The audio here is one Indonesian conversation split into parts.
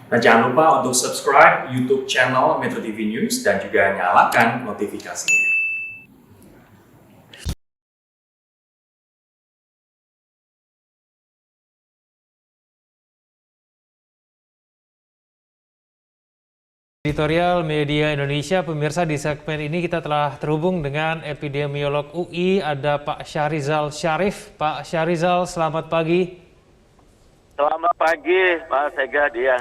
Dan jangan lupa untuk subscribe YouTube channel Metro TV News dan juga nyalakan notifikasinya. Editorial Media Indonesia, pemirsa, di segmen ini kita telah terhubung dengan epidemiolog UI, ada Pak Syahrizal Syarif. Pak Syahrizal, selamat pagi. Selamat pagi, Pak Sega dia.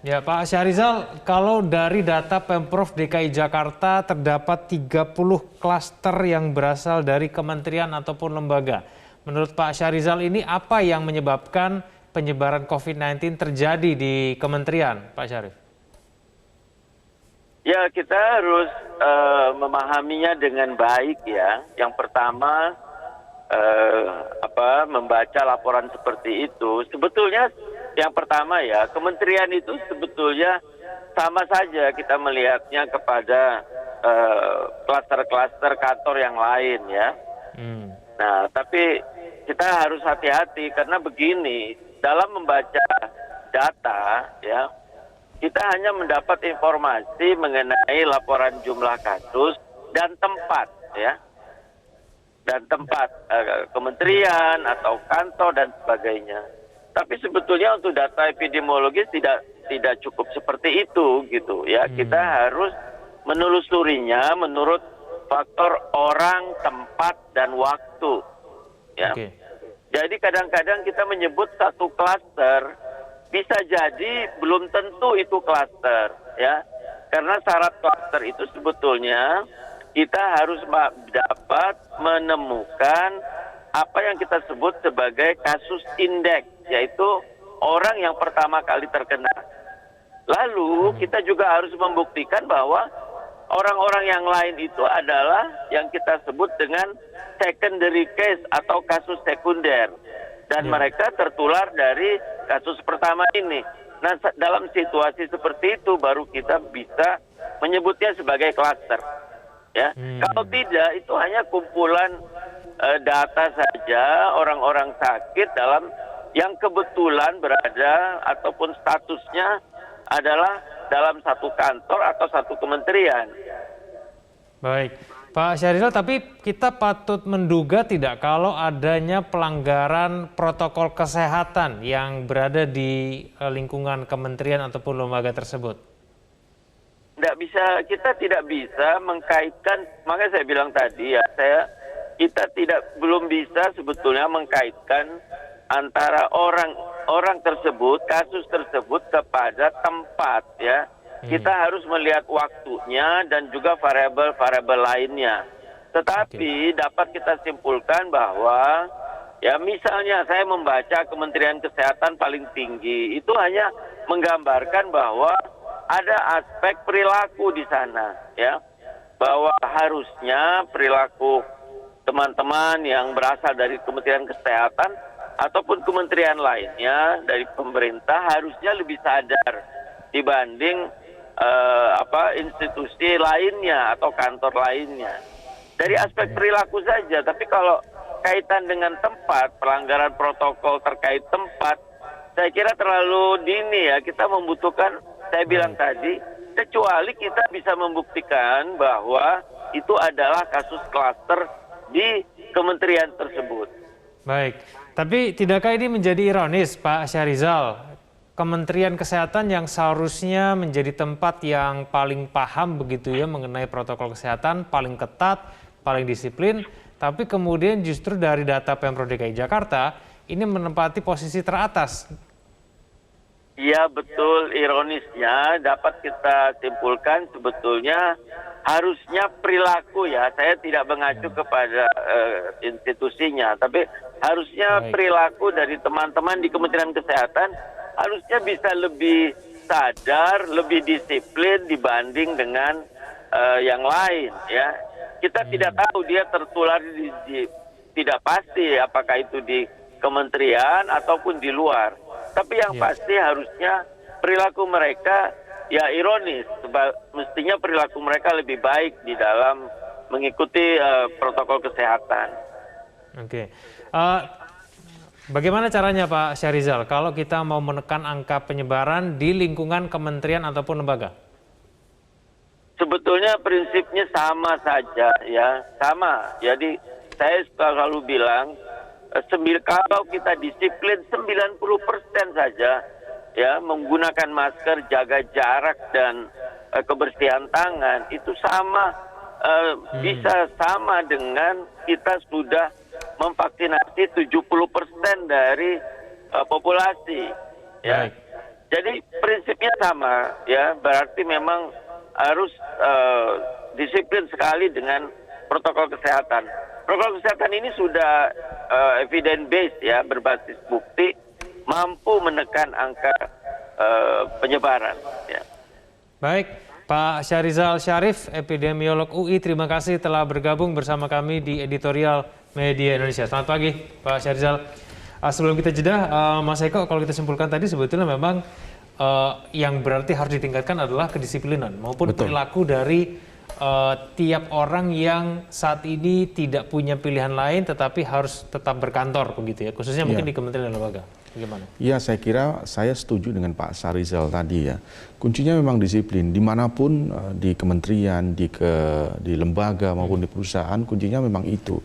Ya, Pak Syahrizal, kalau dari data Pemprov DKI Jakarta terdapat 30 klaster yang berasal dari kementerian ataupun lembaga. Menurut Pak Syahrizal, ini apa yang menyebabkan penyebaran COVID-19 terjadi di kementerian, Pak Syarif? Ya, kita harus memahaminya dengan baik ya. Yang pertama, membaca laporan seperti itu. Sebetulnya yang pertama ya, kementerian itu sebetulnya sama saja kita melihatnya kepada klaster-klaster kantor yang lain ya. Nah, tapi kita harus hati-hati karena begini, dalam membaca data ya, kita hanya mendapat informasi mengenai laporan jumlah kasus dan tempat ya. Dan tempat kementerian atau kantor dan sebagainya. Tapi sebetulnya untuk data epidemiologis tidak cukup seperti itu gitu ya. Kita harus menelusurinya menurut faktor orang, tempat dan waktu ya. Jadi kadang-kadang kita menyebut satu klaster, bisa jadi belum tentu itu klaster ya. Karena syarat klaster itu sebetulnya kita harus dapat menemukan apa yang kita sebut sebagai kasus indeks, yaitu orang yang pertama kali terkena. Lalu kita juga harus membuktikan bahwa orang-orang yang lain itu adalah yang kita sebut dengan secondary case atau kasus sekunder. Dan mereka tertular dari kasus pertama ini. Nah, dalam situasi seperti itu baru kita bisa menyebutnya sebagai klaster. Ya, kalau tidak itu hanya kumpulan data saja orang-orang sakit dalam yang kebetulan berada ataupun statusnya adalah dalam satu kantor atau satu kementerian. Baik. Pak Syahrizal, tapi kita patut menduga tidak kalau adanya pelanggaran protokol kesehatan yang berada di lingkungan kementerian ataupun lembaga tersebut? Kita tidak bisa mengkaitkan, makanya saya bilang tadi ya, kita belum bisa sebetulnya mengkaitkan antara orang tersebut, kasus tersebut kepada tempat ya. Kita harus melihat waktunya dan juga variabel-variabel lainnya. Tetapi dapat kita simpulkan bahwa ya misalnya saya membaca Kementerian Kesehatan paling tinggi, itu hanya menggambarkan bahwa ada aspek perilaku di sana ya. Bahwa harusnya perilaku teman-teman yang berasal dari Kementerian Kesehatan ataupun kementerian lainnya dari pemerintah harusnya lebih sadar dibanding institusi lainnya atau kantor lainnya. Dari aspek perilaku saja, tapi kalau kaitan dengan tempat, pelanggaran protokol terkait tempat, saya kira terlalu dini ya. Kita membutuhkan, saya bilang tadi, kecuali kita bisa membuktikan bahwa itu adalah kasus klaster di kementerian tersebut. Baik, tapi tidakkah ini menjadi ironis, Pak Syahrizal? Kementerian Kesehatan yang seharusnya menjadi tempat yang paling paham begitu ya mengenai protokol kesehatan, paling ketat, paling disiplin, tapi kemudian justru dari data Pemprov DKI Jakarta ini menempati posisi teratas. Iya betul, ironisnya dapat kita simpulkan sebetulnya harusnya perilaku ya, saya tidak mengacu kepada institusinya, tapi harusnya perilaku dari teman-teman di Kementerian Kesehatan harusnya bisa lebih sadar, lebih disiplin dibanding dengan yang lain ya. Kita tidak tahu dia tertular tidak pasti apakah itu di kementerian ataupun di luar. Tapi yang pasti harusnya perilaku mereka ya ironis, mestinya perilaku mereka lebih baik di dalam mengikuti protokol kesehatan. Oke. Bagaimana caranya Pak Syahrizal kalau kita mau menekan angka penyebaran di lingkungan kementerian ataupun lembaga? Sebetulnya prinsipnya sama saja ya, sama. Jadi saya selalu bilang kalau kita disiplin 90% saja ya menggunakan masker, jaga jarak dan kebersihan tangan itu sama bisa sama dengan kita sudah memvaksinasi 70% dari populasi ya. Baik. Jadi prinsipnya sama ya, berarti memang harus disiplin sekali dengan protokol kesehatan. Protokol kesehatan ini sudah evidence based ya, berbasis bukti, mampu menekan angka penyebaran ya. Baik, Pak Syahrizal Syarif, epidemiolog UI, terima kasih telah bergabung bersama kami di editorial Media Indonesia. Selamat pagi, Pak Syahrizal. Sebelum kita jeda, Mas Eko, kalau kita simpulkan tadi sebetulnya memang yang berarti harus ditingkatkan adalah kedisiplinan maupun perilaku dari tiap orang yang saat ini tidak punya pilihan lain tetapi harus tetap berkantor begitu ya, khususnya mungkin di kementerian dan lembaga. Bagaimana? Ya, saya kira saya setuju dengan Pak Syahrizal tadi ya. Kuncinya memang disiplin. Dimanapun di kementerian, di lembaga maupun di perusahaan, kuncinya memang itu.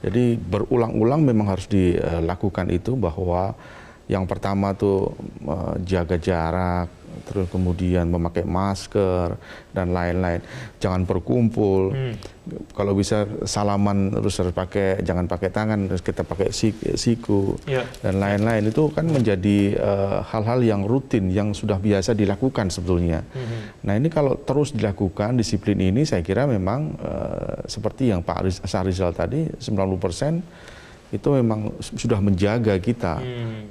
Jadi berulang-ulang memang harus dilakukan itu, bahwa yang pertama tuh jaga jarak, terus kemudian memakai masker dan lain-lain. Jangan berkumpul. Kalau bisa salaman terus harus jangan pakai tangan, terus kita pakai siku dan lain-lain. Itu kan menjadi hal-hal yang rutin yang sudah biasa dilakukan sebetulnya. Nah, ini kalau terus dilakukan disiplin ini, saya kira memang seperti yang Pak Syahrizal tadi, 90% itu memang sudah menjaga kita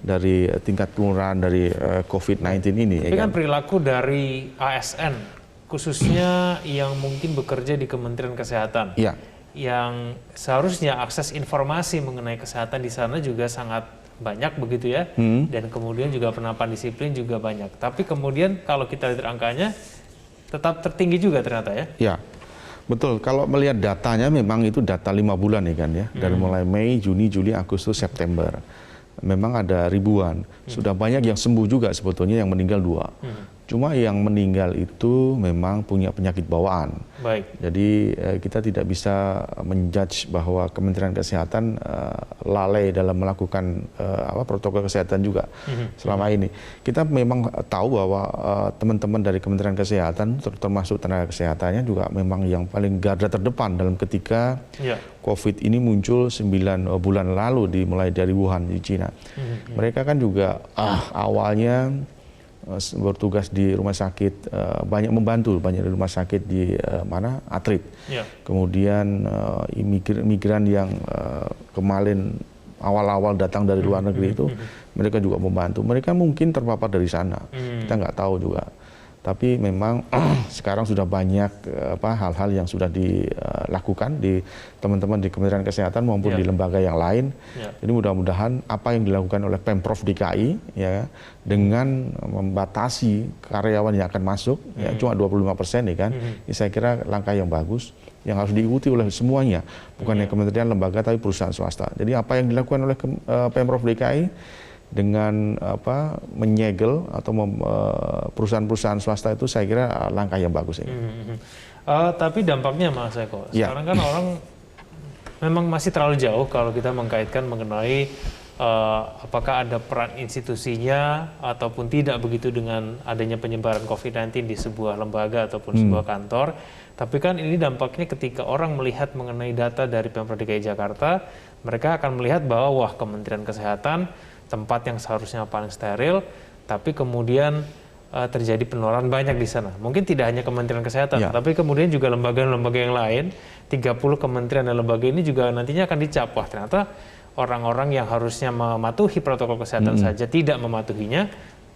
dari tingkat penularan dari COVID-19 ini. Tapi kan perilaku dari ASN, khususnya yang mungkin bekerja di Kementerian Kesehatan, yang seharusnya akses informasi mengenai kesehatan di sana juga sangat banyak begitu ya, dan kemudian juga penerapan disiplin juga banyak. Tapi kemudian kalau kita lihat angkanya, tetap tertinggi juga ternyata ya. Ya. Betul, kalau melihat datanya memang itu data 5 bulan ya kan ya, dari mulai Mei, Juni, Juli, Agustus, September. Memang ada ribuan, sudah banyak yang sembuh juga sebetulnya, yang meninggal 2. Cuma yang meninggal itu memang punya penyakit bawaan. Baik. Jadi kita tidak bisa menjudge bahwa Kementerian Kesehatan lalai dalam melakukan protokol kesehatan juga selama ini. Kita memang tahu bahwa teman-teman dari Kementerian Kesehatan, termasuk tenaga kesehatannya juga memang yang paling garda terdepan dalam ketika COVID ini muncul 9 bulan lalu, dimulai dari Wuhan di Cina. Mereka kan juga awalnya bertugas di rumah sakit, banyak membantu, banyak di rumah sakit di Atrit. Kemudian imigran yang kemarin awal-awal datang dari luar negeri itu, mereka juga membantu. Mereka mungkin terpapar dari sana, kita nggak tahu juga. Tapi memang sekarang sudah banyak hal-hal yang sudah dilakukan di teman-teman di Kementerian Kesehatan maupun di lembaga yang lain. Jadi mudah-mudahan apa yang dilakukan oleh Pemprov DKI ya, dengan membatasi karyawan yang akan masuk ya, cuma 25% ya kan. Ini saya kira langkah yang bagus yang harus diikuti oleh semuanya, bukan hanya kementerian, lembaga, tapi perusahaan swasta. Jadi apa yang dilakukan oleh Pemprov DKI dengan menyegel atau perusahaan-perusahaan swasta itu, saya kira langkah yang bagus ini. Tapi dampaknya Mas Eko, sekarang kan orang memang masih terlalu jauh kalau kita mengkaitkan mengenai apakah ada peran institusinya ataupun tidak begitu dengan adanya penyebaran COVID-19 di sebuah lembaga ataupun sebuah kantor. Tapi kan ini dampaknya ketika orang melihat mengenai data dari Pemprov DKI Jakarta, mereka akan melihat bahwa Kementerian Kesehatan tempat yang seharusnya paling steril, tapi kemudian terjadi penularan banyak di sana. Mungkin tidak hanya Kementerian Kesehatan, tapi kemudian juga lembaga-lembaga yang lain, 30 kementerian dan lembaga ini juga nantinya akan dicap. Wah, ternyata orang-orang yang harusnya mematuhi protokol kesehatan saja tidak mematuhinya.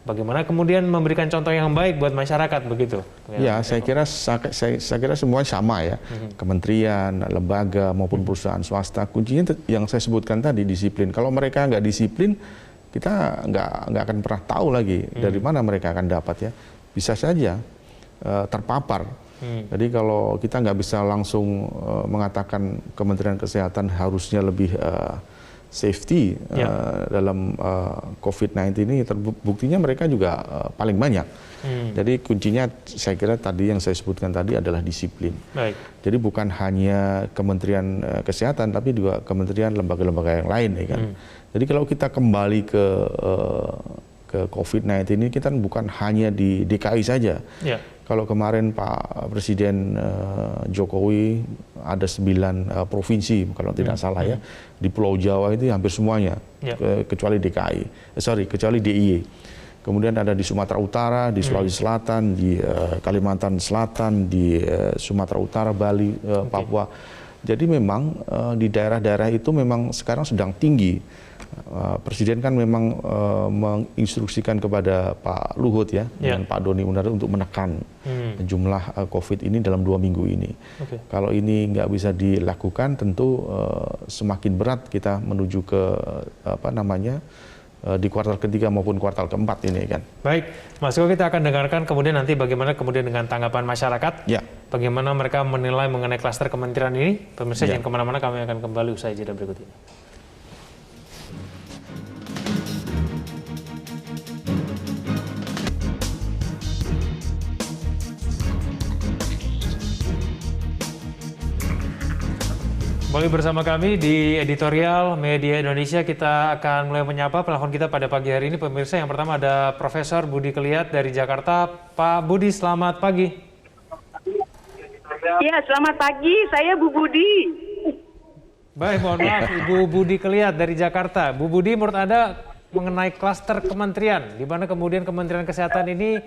Bagaimana kemudian memberikan contoh yang baik buat masyarakat begitu? Ya, saya kira semuanya sama ya. Kementerian, lembaga maupun perusahaan swasta, kuncinya yang saya sebutkan tadi, disiplin. Kalau mereka nggak disiplin, kita nggak akan pernah tahu lagi dari mana mereka akan dapat ya. Bisa saja terpapar. Jadi kalau kita nggak bisa langsung mengatakan Kementerian Kesehatan harusnya lebih safety dalam COVID-19 ini terbuktinya mereka juga paling banyak. Jadi kuncinya saya kira tadi yang saya sebutkan tadi adalah disiplin. Baik. Jadi bukan hanya Kementerian Kesehatan tapi juga kementerian lembaga-lembaga yang lain ya kan. Jadi kalau kita kembali ke COVID-19 ini kita bukan hanya di DKI saja. Ya. Kalau kemarin Pak Presiden Jokowi ada 9 provinsi kalau tidak salah ya di Pulau Jawa itu hampir semuanya kecuali kecuali DIY. Kemudian ada di Sumatera Utara, di Sulawesi Selatan, di Kalimantan Selatan, di Sumatera Utara, Bali, Papua. Jadi memang di daerah-daerah itu memang sekarang sedang tinggi. Presiden kan memang menginstruksikan kepada Pak Luhut ya dan Pak Doni Munardo untuk menekan jumlah COVID ini dalam 2 minggu ini. Kalau ini nggak bisa dilakukan, tentu semakin berat kita menuju ke di kuartal ketiga maupun kuartal keempat ini kan. Baik, Mas Eko, kita akan dengarkan kemudian nanti bagaimana kemudian dengan tanggapan masyarakat, bagaimana mereka menilai mengenai klaster kementerian ini. Pemirsa jangan kemana-mana, kami akan kembali usai jeda berikut ini. Kembali bersama kami di Editorial Media Indonesia. Kita akan mulai menyapa pelakon kita pada pagi hari ini. Pemirsa, yang pertama ada Profesor Budi Keliat dari Jakarta. Pak Budi, selamat pagi. Ya, selamat pagi. Saya Bu Budi. Baik, mohon maaf Ibu Budi Keliat dari Jakarta. Bu Budi, menurut Anda mengenai klaster kementerian, di mana kemudian Kementerian Kesehatan ini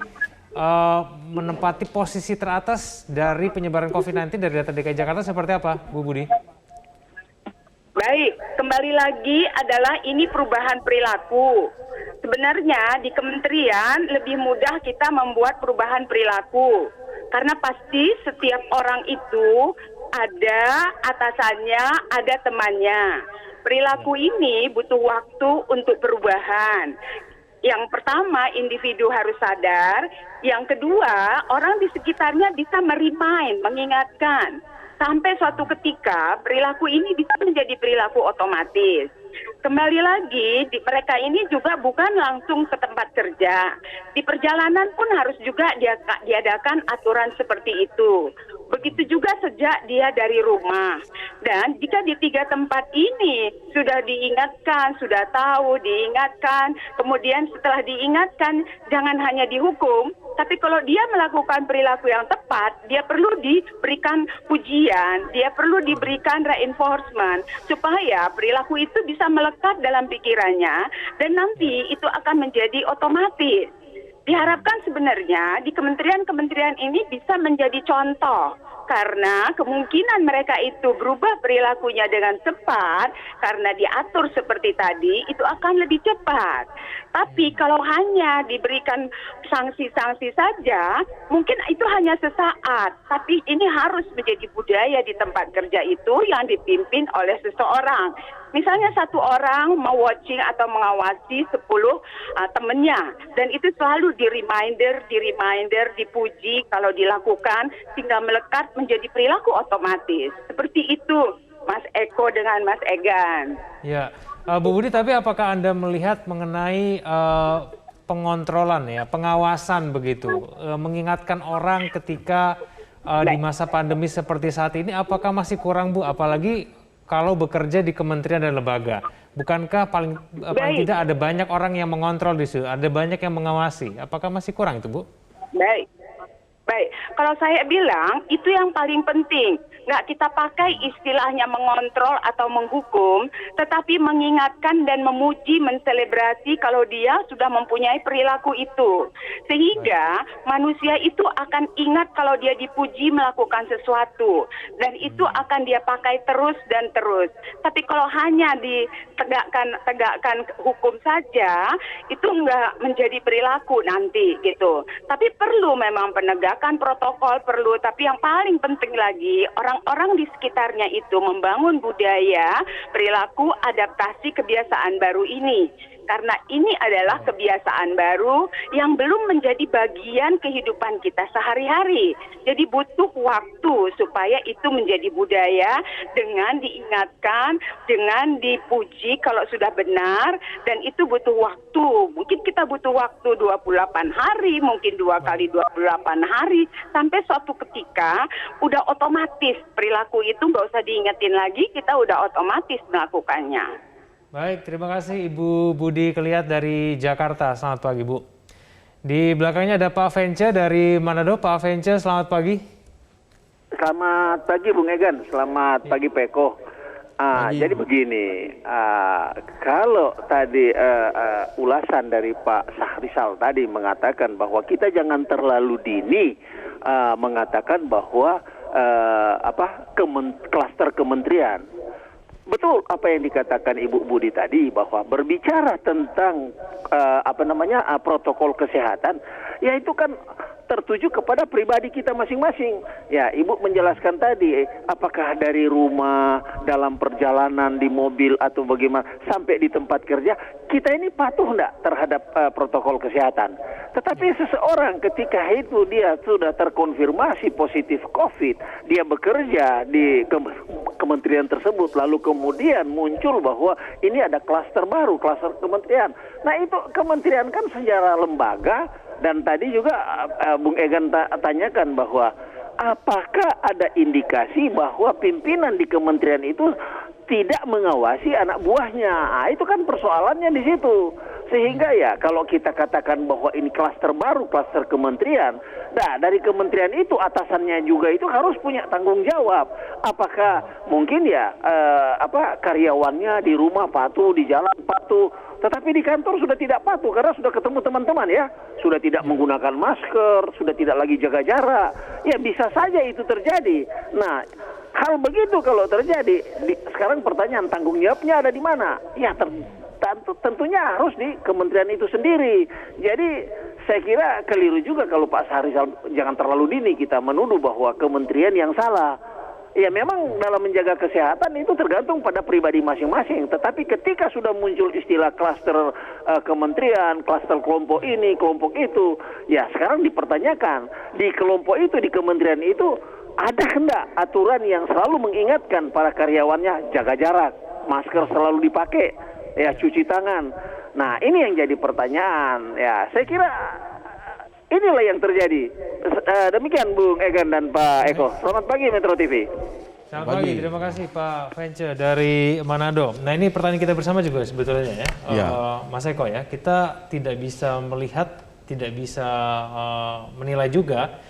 menempati posisi teratas dari penyebaran COVID-19 dari data DKI Jakarta seperti apa, Bu Budi? Baik, kembali lagi adalah ini perubahan perilaku. Sebenarnya di kementerian lebih mudah kita membuat perubahan perilaku. Karena pasti setiap orang itu ada atasannya, ada temannya. Perilaku ini butuh waktu untuk perubahan. Yang pertama, individu harus sadar. Yang kedua, orang di sekitarnya bisa mengingatkan. Sampai suatu ketika perilaku ini bisa menjadi perilaku otomatis. Kembali lagi, mereka ini juga bukan langsung ke tempat kerja. Di perjalanan pun harus juga diadakan aturan seperti itu. Begitu juga sejak dia dari rumah. Dan jika di 3 tempat ini sudah diingatkan, sudah tahu, diingatkan, kemudian setelah diingatkan jangan hanya dihukum, tapi kalau dia melakukan perilaku yang tepat, dia perlu diberikan pujian, dia perlu diberikan reinforcement, supaya perilaku itu bisa melekat dalam pikirannya, dan nanti itu akan menjadi otomatis. Diharapkan sebenarnya di kementerian-kementerian ini bisa menjadi contoh, karena kemungkinan mereka itu berubah perilakunya dengan cepat, karena diatur seperti tadi, itu akan lebih cepat. Tapi kalau hanya diberikan sanksi-sanksi saja, mungkin itu hanya sesaat. Tapi ini harus menjadi budaya di tempat kerja itu yang dipimpin oleh seseorang. Misalnya satu orang mau watching atau mengawasi 10 temannya, dan itu selalu di-reminder, dipuji kalau dilakukan, sehingga melekat menjadi perilaku otomatis. Seperti itu, Mas Eko dengan Mas Egan. Ya, Bu Budi, tapi apakah Anda melihat mengenai pengontrolan ya, pengawasan begitu, mengingatkan orang ketika di masa pandemi seperti saat ini, apakah masih kurang, Bu? Apalagi kalau bekerja di kementerian dan lembaga, bukankah paling tidak ada banyak orang yang mengontrol di situ, ada banyak yang mengawasi, apakah masih kurang itu, Bu? Baik. Kalau saya bilang itu yang paling penting. Nggak kita pakai istilahnya mengontrol atau menghukum, tetapi mengingatkan dan memuji, menselebrasi kalau dia sudah mempunyai perilaku itu. Sehingga manusia itu akan ingat kalau dia dipuji melakukan sesuatu. Dan itu akan dia pakai terus dan terus. Tapi kalau hanya tegakkan hukum saja, itu nggak menjadi perilaku nanti gitu. Tapi perlu memang penegakan protokol perlu, tapi yang paling penting lagi orang-orang di sekitarnya itu membangun budaya, perilaku, adaptasi kebiasaan baru ini. karena ini adalah kebiasaan baru yang belum menjadi bagian kehidupan kita sehari-hari. Jadi butuh waktu supaya itu menjadi budaya dengan diingatkan, dengan dipuji kalau sudah benar, dan itu butuh waktu. Mungkin kita butuh waktu 28 hari, mungkin 2 kali 28 hari, sampai suatu ketika udah otomatis perilaku itu nggak usah diingetin lagi, kita udah otomatis melakukannya. Baik, terima kasih Ibu Budi Keliat dari Jakarta. Selamat pagi, Bu. Di belakangnya ada Pak Vence dari Manado. Pak Vence, selamat pagi. Selamat pagi Bung Egan, selamat pagi Peko. Jadi begini, kalau tadi ulasan dari Pak Sahrizal tadi mengatakan bahwa kita jangan terlalu dini mengatakan bahwa klaster kementerian. Betul apa yang dikatakan Ibu Budi tadi, bahwa berbicara tentang protokol kesehatan, ya itu kan tertuju kepada pribadi kita masing-masing. Ya, Ibu menjelaskan tadi, apakah dari rumah, dalam perjalanan, di mobil, atau bagaimana, sampai di tempat kerja, kita ini patuh enggak terhadap protokol kesehatan. Tetapi seseorang ketika itu dia sudah terkonfirmasi positif COVID, dia bekerja di kementerian tersebut, lalu kemudian muncul bahwa ini ada klaster baru, klaster kementerian. Nah itu kementerian kan secara lembaga. Dan tadi juga Bung Egan tanyakan bahwa apakah ada indikasi bahwa pimpinan di kementerian itu tidak mengawasi anak buahnya. Itu kan persoalannya di situ. Sehingga ya kalau kita katakan bahwa ini klaster baru, klaster kementerian, nah dari kementerian itu atasannya juga itu harus punya tanggung jawab. Apakah mungkin ya karyawannya di rumah patuh, di jalan patuh, tetapi di kantor sudah tidak patuh karena sudah ketemu teman-teman ya, sudah tidak menggunakan masker, sudah tidak lagi jaga jarak. Ya bisa saja itu terjadi. Nah, hal begitu kalau terjadi, sekarang pertanyaan tanggung jawabnya ada di mana? Ya tentunya harus di kementerian itu sendiri. Jadi saya kira keliru juga kalau Pak Sahrizal, jangan terlalu dini kita menuduh bahwa kementerian yang salah. Ya memang dalam menjaga kesehatan itu tergantung pada pribadi masing-masing. Tetapi ketika sudah muncul istilah klaster kementerian, klaster kelompok ini, kelompok itu, ya sekarang dipertanyakan di kelompok itu, di kementerian itu ada hendak aturan yang selalu mengingatkan para karyawannya jaga jarak, masker selalu dipakai, ya cuci tangan. Nah ini yang jadi pertanyaan. Ya saya kira inilah yang terjadi. Demikian Bung Egan dan Pak Eko. Selamat pagi Metro TV. Selamat pagi, terima kasih Pak Vence dari Manado. Nah ini pertanyaan kita bersama juga sebetulnya ya, Mas Eko ya. Kita tidak bisa melihat, tidak bisa menilai juga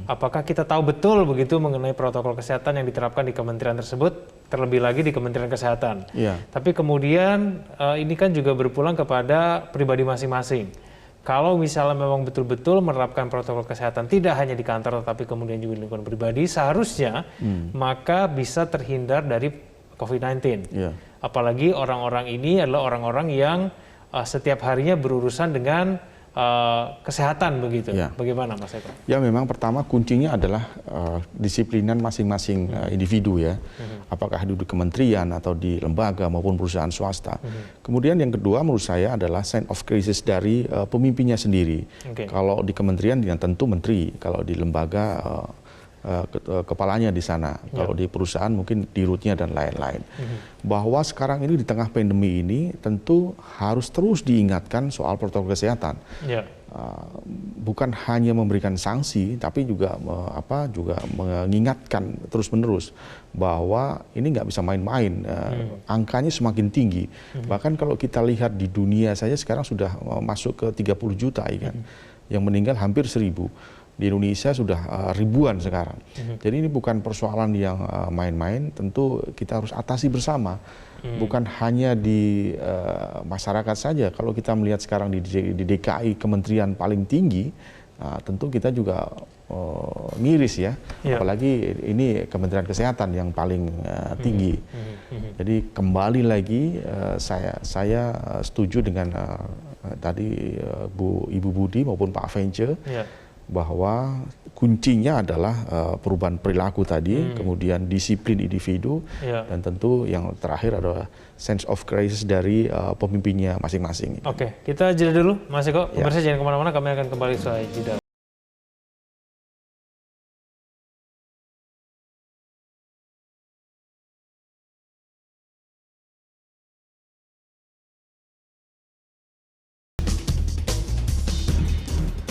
apakah kita tahu betul begitu mengenai protokol kesehatan yang diterapkan di kementerian tersebut, terlebih lagi di Kementerian Kesehatan. Tapi kemudian ini kan juga berpulang kepada pribadi masing-masing. Kalau misalnya memang betul-betul menerapkan protokol kesehatan tidak hanya di kantor tetapi kemudian juga di lingkungan pribadi, seharusnya maka bisa terhindar dari COVID-19. Apalagi orang-orang ini adalah orang-orang yang setiap harinya berurusan dengan kesehatan begitu. Bagaimana Mas Eko? Ya memang pertama kuncinya adalah disiplinan masing-masing individu ya. Apakah di kementerian atau di lembaga maupun perusahaan swasta. Kemudian yang kedua menurut saya adalah sign of crisis dari pemimpinnya sendiri. Kalau di kementerian ya tentu menteri, kalau di lembaga kepalanya di sana, kalau di perusahaan mungkin dirutnya dan lain-lain. Bahwa sekarang ini di tengah pandemi ini tentu harus terus diingatkan soal protokol kesehatan. Bukan hanya memberikan sanksi, tapi juga juga mengingatkan terus-menerus bahwa ini nggak bisa main-main. Angkanya semakin tinggi. Bahkan kalau kita lihat di dunia saja sekarang sudah masuk ke 30 juta kan, yang meninggal hampir 1.000. Di Indonesia sudah ribuan sekarang. Jadi ini bukan persoalan yang main-main, tentu kita harus atasi bersama. Bukan hanya di masyarakat saja. Kalau kita melihat sekarang di DKI kementerian paling tinggi, tentu kita juga miris ya. Apalagi ini Kementerian Kesehatan yang paling tinggi. Jadi kembali lagi saya setuju dengan tadi Ibu Budi maupun Pak Vence. bahwa kuncinya adalah perubahan perilaku tadi, kemudian disiplin individu, dan tentu yang terakhir adalah sense of crisis dari pemimpinnya masing-masing. Oke, kita jeda dulu, Mas Eko. Ya. Pemirsa jangan kemana-mana, kami akan kembali setelah jeda.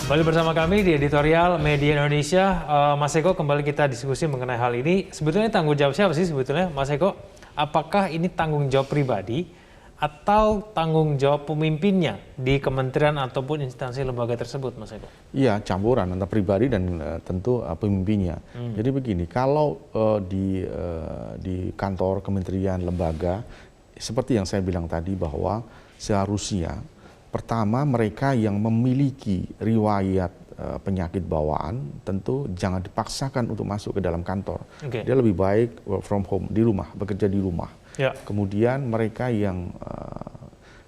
Kembali bersama kami di editorial Media Indonesia. Mas Eko, kembali kita diskusi mengenai hal ini. Sebetulnya tanggung jawab siapa sih sebetulnya, Mas Eko? Apakah ini tanggung jawab pribadi atau tanggung jawab pemimpinnya di kementerian ataupun instansi lembaga tersebut, Mas Eko? Iya, campuran antara pribadi dan tentu pemimpinnya. Jadi begini, kalau di kantor kementerian lembaga, seperti yang saya bilang tadi bahwa seharusnya pertama, mereka yang memiliki riwayat penyakit bawaan tentu jangan dipaksakan untuk masuk ke dalam kantor. Dia lebih baik work from home, di rumah, bekerja di rumah. Kemudian mereka yang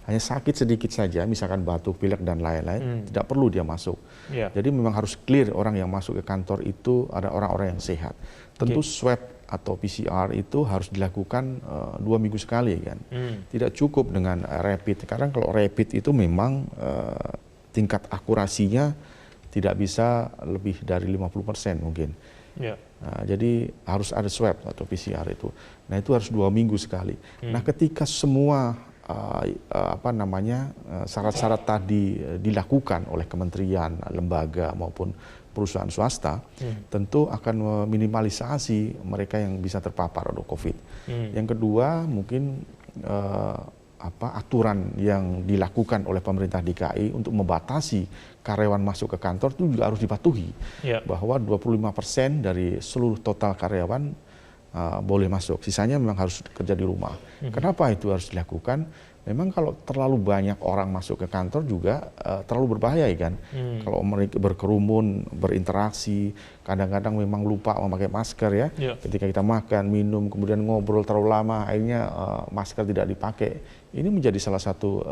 hanya sakit sedikit saja, misalkan batuk, pilek, dan lain-lain, tidak perlu dia masuk. Jadi memang harus clear orang yang masuk ke kantor itu ada orang-orang yang sehat. Tentu swab atau PCR itu harus dilakukan 2 minggu sekali kan. Tidak cukup dengan rapid. Karena kalau rapid itu memang tingkat akurasinya tidak bisa lebih dari 50% mungkin. Nah, jadi harus ada swab atau PCR itu. Nah, itu harus 2 minggu sekali. Nah, ketika semua syarat-syarat tadi dilakukan oleh kementerian, lembaga maupun perusahaan swasta, tentu akan meminimalisasi mereka yang bisa terpapar oleh COVID. Yang kedua, mungkin aturan yang dilakukan oleh pemerintah DKI untuk membatasi karyawan masuk ke kantor itu juga harus dipatuhi. Bahwa 25% dari seluruh total karyawan boleh masuk, sisanya memang harus kerja di rumah. Kenapa itu harus dilakukan? Memang kalau terlalu banyak orang masuk ke kantor juga terlalu berbahaya kan. Kalau mereka berkerumun, berinteraksi, kadang-kadang memang lupa memakai masker ya. Ketika kita makan, minum, kemudian ngobrol terlalu lama, akhirnya masker tidak dipakai. Ini menjadi salah satu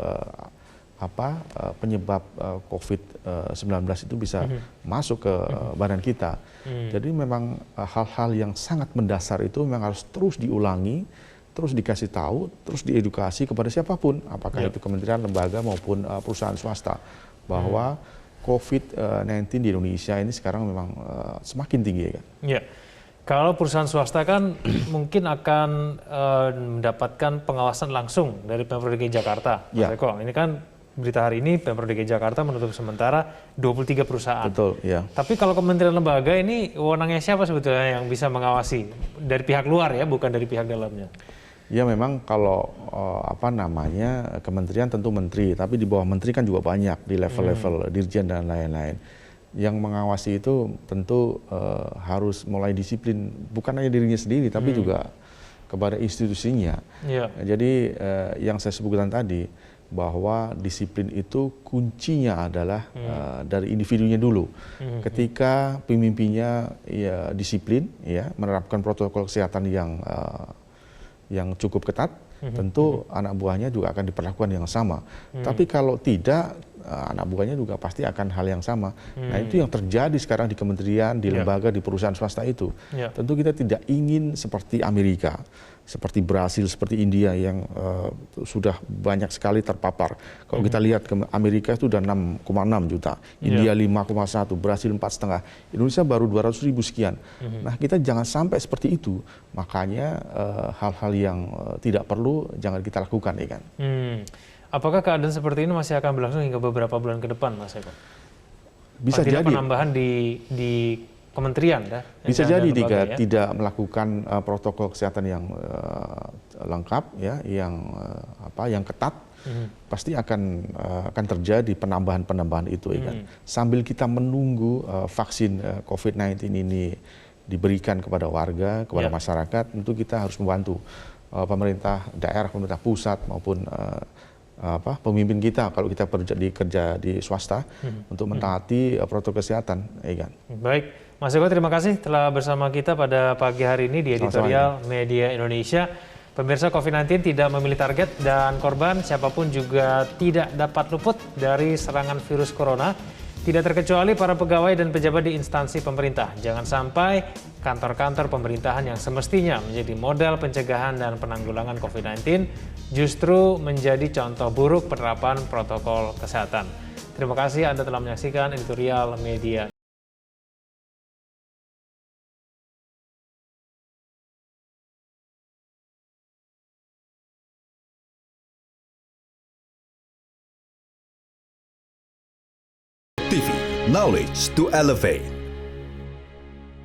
penyebab COVID-19 itu bisa masuk ke badan kita. Jadi memang hal-hal yang sangat mendasar itu memang harus terus diulangi, terus dikasih tahu, terus diedukasi kepada siapapun, apakah itu kementerian, lembaga maupun perusahaan swasta, bahwa COVID-19 di Indonesia ini sekarang memang semakin tinggi kan. Kalau perusahaan swasta kan mungkin akan mendapatkan pengawasan langsung dari Pemprov DKI Jakarta. Mas Eko, ini kan berita hari ini Pemprov DKI Jakarta menutup sementara 23 perusahaan. Betul, ya. Tapi kalau kementerian lembaga ini wewenangnya siapa sebetulnya yang bisa mengawasi? Dari pihak luar ya, bukan dari pihak dalamnya. Ya memang kalau kementerian tentu menteri, tapi di bawah menteri kan juga banyak di level-level dirjen dan lain-lain. Yang mengawasi itu tentu harus mulai disiplin, bukan hanya dirinya sendiri, tapi juga kepada institusinya. Jadi yang saya sebutkan tadi, bahwa disiplin itu kuncinya adalah dari individunya dulu. Ketika pemimpinnya disiplin, menerapkan protokol kesehatan yang cukup ketat, tentu anak buahnya juga akan diperlakukan yang sama. Tapi kalau tidak, anak buahnya juga pasti akan hal yang sama. Nah, itu yang terjadi sekarang di kementerian, di lembaga, di perusahaan swasta itu. Tentu kita tidak ingin seperti Amerika, seperti Brasil, seperti India yang sudah banyak sekali terpapar. Kalau kita lihat ke Amerika itu sudah 6,6 juta, India 5,1, Brasil 4,5, Indonesia baru 200.000 sekian. Nah, kita jangan sampai seperti itu. Makanya hal-hal yang tidak perlu jangan kita lakukan, ya kan. Apakah keadaan seperti ini masih akan berlangsung hingga beberapa bulan ke depan, Mas Eko? Bisa jadi. Penambahan di kementerian, bisa jadi jika tidak melakukan protokol kesehatan yang lengkap, yang ketat, pasti akan terjadi penambahan itu, kan. Sambil kita menunggu vaksin COVID-19 ini diberikan kepada warga, kepada masyarakat, tentu kita harus membantu pemerintah daerah, pemerintah pusat maupun pemimpin kita kalau kita kerja di swasta untuk mentaati protokol kesehatan, ya kan. Baik, Mas Eko, terima kasih telah bersama kita pada pagi hari ini di editorial Media Indonesia. Pemirsa, COVID-19 tidak memilih target dan korban, siapapun juga tidak dapat luput dari serangan virus corona. Tidak terkecuali para pegawai dan pejabat di instansi pemerintah. Jangan sampai kantor-kantor pemerintahan yang semestinya menjadi modal pencegahan dan penanggulangan COVID-19 justru menjadi contoh buruk penerapan protokol kesehatan. Terima kasih Anda telah menyaksikan editorial media. TV, knowledge to elevate.